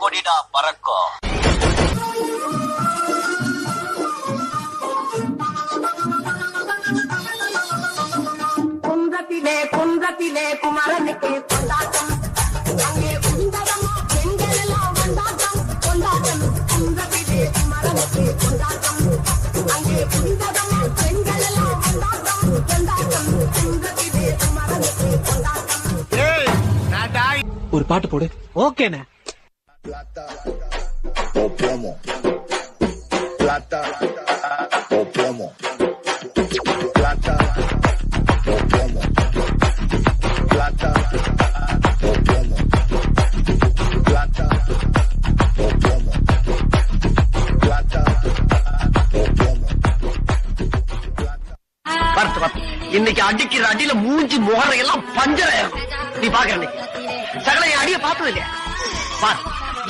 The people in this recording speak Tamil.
கொடிடா பறக்கும். குன்றத்திலே குன்றத்திலே குமரனுக்கு கொண்டாட்டம், அங்கே குந்தரமா பெண்கள் எல்லாம் கொண்டாட்டம் கொண்டாட்டம். குன்றத்திலே குமரனுக்கு கொண்டாட்டம், அங்கே குந்தரமா பெண்கள் எல்லாம் கொண்டாட்டம் கொண்டாட்டம். குன்றத்திலே குமரனுக்கு கொண்டாட்டம். ஒரு பாட்டு போடு. ஓகேண்ணே. Plata o plomo. Plata o plomo. Plata o plomo. Plata o plomo. Plata o plomo. Plata o plomo. இன்னைக்கு அடிக்கிற அடியில மூஞ்சி முகரையெல்லாம் பஞ்சர் ஆயிரும். நீ பாக்குற சகல அடிய பார்த்தது இல்லையா? பாரு.